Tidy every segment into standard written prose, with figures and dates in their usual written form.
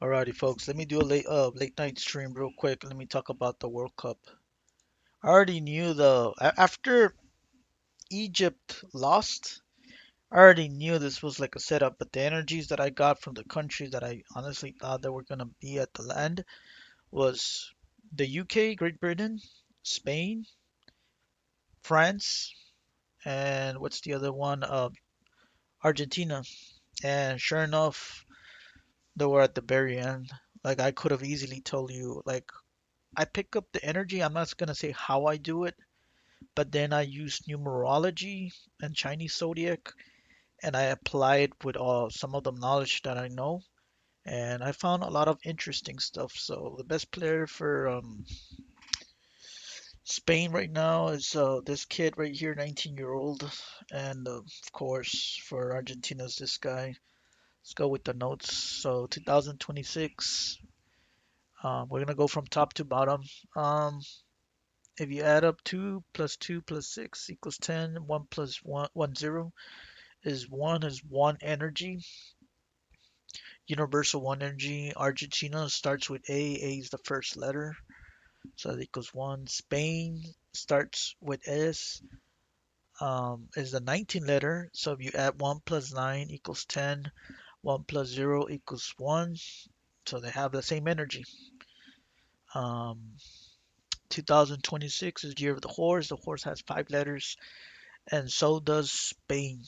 Alrighty, folks. Let me do a late night stream real quick. Let me talk about the World Cup. I already knew after Egypt lost. I already knew this was like a setup, but the energies that I got from the countries that I honestly thought that were gonna be at the land was the UK, Great Britain, Spain, France, and what's the other one? Argentina. And sure enough, they were at the very end. Like I could have easily told you, like I pick up the energy. I'm not gonna say how I do it, but then I use numerology and Chinese zodiac, and I apply it with some of the knowledge that I know, and I found a lot of interesting stuff. So the best player for Spain right now is this kid right here, 19-year-old, and of course for Argentina is this guy. Let's go with the notes. So 2026, we're gonna go from top to bottom. Um, If you add up 2 plus 2 plus 6 equals 10, 1 plus 1, 0 is 1 energy, universal 1 energy. Argentina starts with A is the first letter, so that equals 1. Spain starts with S, is the 19th letter, so if you add 1 plus 9 equals 10, 1 plus 0 equals 1, so they have the same energy. Um, 2026 is the year of the horse. The horse has 5 letters, and so does Spain.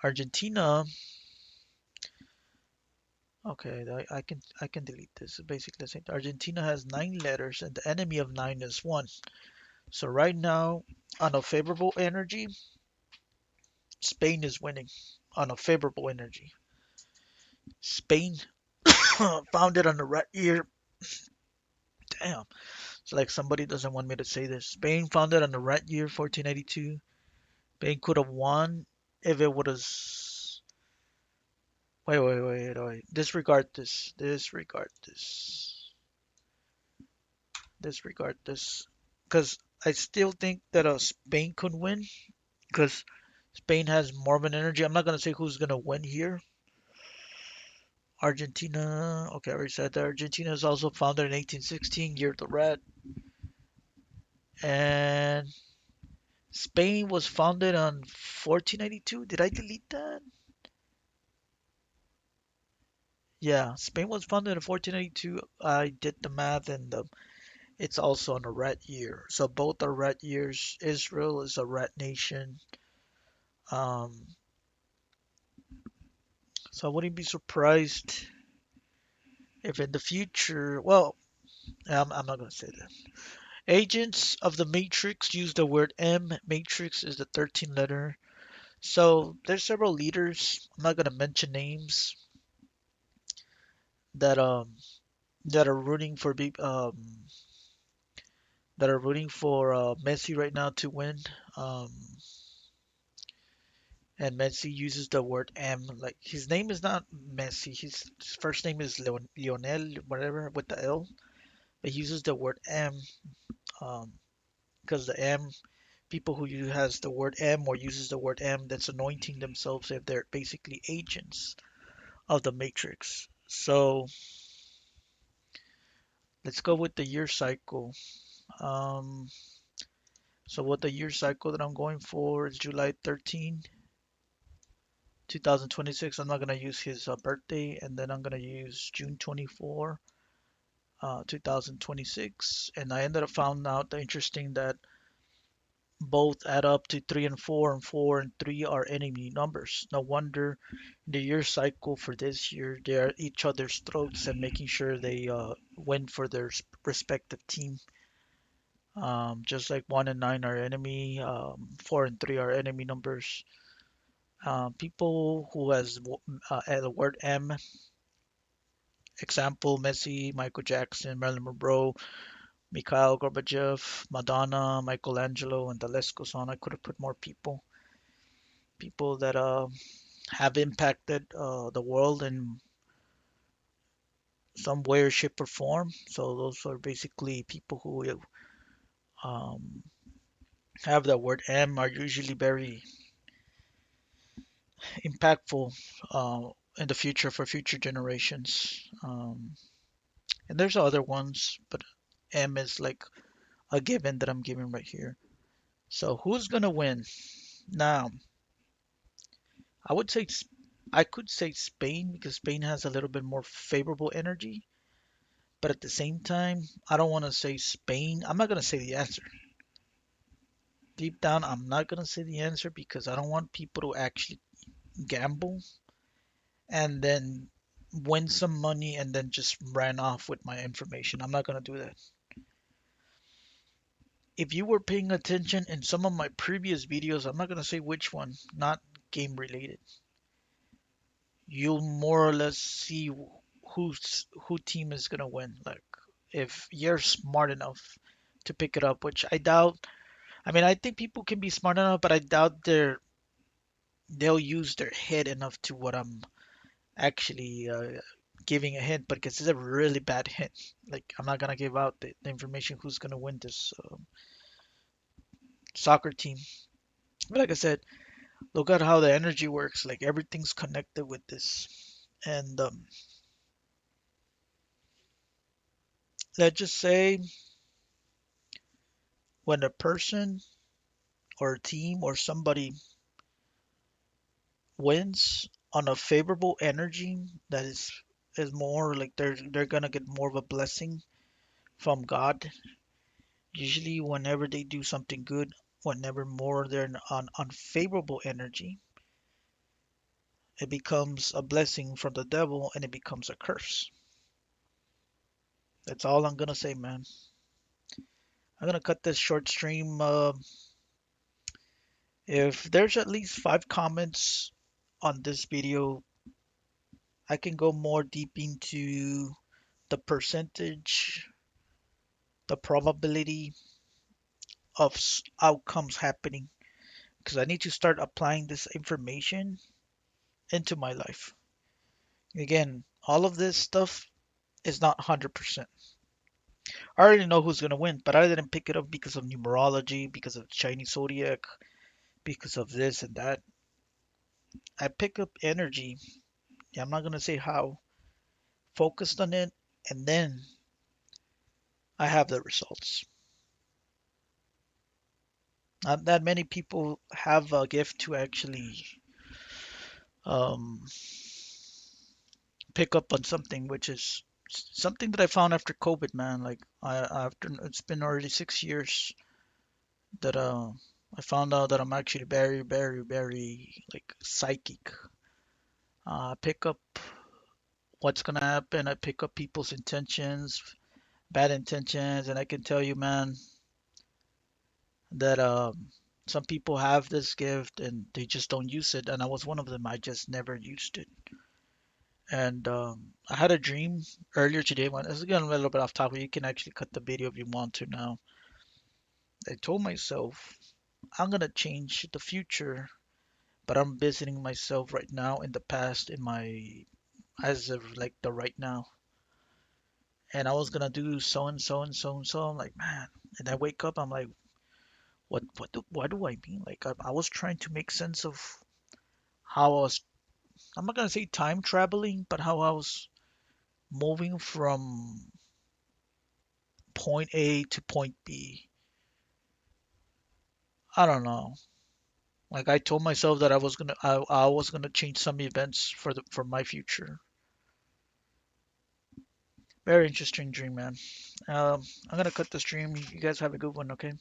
Argentina, okay, I can delete this. Basically, the same. Argentina has 9 letters, and the enemy of 9 is 1. So right now, on a favorable energy, Spain is winning. On a favorable energy, Spain founded on the rat year. Damn, it's like somebody doesn't want me to say this. Spain founded on the rat year 1482. Spain could have won if it would have. Wait. Disregard this. Disregard this. Because I still think that Spain could win. Because Spain has more of an energy. I'm not going to say who's going to win here. Argentina. Okay, I already said that. Argentina is also founded in 1816, year of the rat. And Spain was founded on 1492. Did I delete that? Yeah, Spain was founded in 1492. I did the math, and it's also on a rat year. So both are rat years. Israel is a rat nation. Um, so I wouldn't be surprised if in the future, well, I'm not going to say that. Agents of the Matrix use the word M. Matrix is the 13th letter. So there's several leaders. I'm not going to mention names that that are rooting for Messi right now to win. Um, and Messi uses the word M. Like his name is not Messi. His first name is Lionel, whatever, with the L. But he uses the word M, um, because the M people who has the word M or uses the word M that's anointing themselves if they're basically agents of the Matrix. So let's go with the year cycle. Um, so what the year cycle that I'm going for is July 13, 2026. I'm not gonna use his birthday, and then I'm gonna use June 24, 2026. And I ended up found out interesting that both add up to 3 and 4 and 3 are enemy numbers. No wonder the year cycle for this year they are each other's throats and making sure they win for their respective team. Just like 1 and 9 are enemy, 4 and 3 are enemy numbers. People who has the word M, example Messi, Michael Jackson, Marilyn Monroe, Mikhail Gorbachev, Madonna, Michelangelo, and the list goes on. I could have put more people that have impacted the world in some way or shape or form. So those are basically people who um, have the word M are usually very impactful in the future for future generations. And there's other ones, but M is like a given that I'm giving right here. So who's gonna win? Now, I would say I could say Spain because Spain has a little bit more favorable energy, but at the same time, I don't want to say Spain. I'm not gonna say the answer. Deep down, I'm not gonna say the answer because I don't want people to actually gamble and then win some money and then just ran off with my information. I'm not gonna do that. If you were paying attention in some of my previous videos, I'm not gonna say which one, not game related, you'll more or less see who team is gonna win. Like if you're smart enough to pick it up, which I doubt. I mean, I think people can be smart enough, but I doubt they'll use their head enough to what I'm actually giving a hint. But because it's a really bad hint, like I'm not gonna give out the information who's gonna win this soccer team. But like I said, look at how the energy works. Like everything's connected with this. And let's just say when a person or a team or somebody wins on a favorable energy that is more like they're gonna get more of a blessing from God. Usually whenever they do something good, whenever more they're on unfavorable energy, it becomes a blessing from the devil and it becomes a curse. That's all I'm gonna say, man. I'm gonna cut this short stream. If there's at least 5 comments on this video, I can go more deep into the percentage, the probability of outcomes happening, because I need to start applying this information into my life. Again, all of this stuff is not 100%. I already know who's going to win, but I didn't pick it up because of numerology, because of Chinese zodiac, because of this and that. I pick up energy. Yeah, I'm not going to say how, focused on it, and then I have the results. Not that many people have a gift to actually um, pick up on something, which is something that I found after COVID, man. Like after it's been already 6 years that I found out that I'm actually very, very, very like psychic. I pick up what's gonna happen. I pick up people's intentions, bad intentions, and I can tell you, man, that some people have this gift and they just don't use it. And I was one of them. I just never used it. And I had a dream earlier today. When this is getting a little bit off topic, you can actually cut the video if you want to now. I told myself I'm gonna change the future, but I'm visiting myself right now in the past in my as of like the right now. And I was gonna do so and so and so and so. I'm like, man. And I wake up, I'm like, what do I mean? Like I was trying to make sense of how I was. I'm not gonna say time traveling, but how I was moving from point A to point B. I don't know. Like I told myself that I was gonna change some events for my future. Very interesting dream, man. I'm gonna cut the stream. You guys have a good one, okay?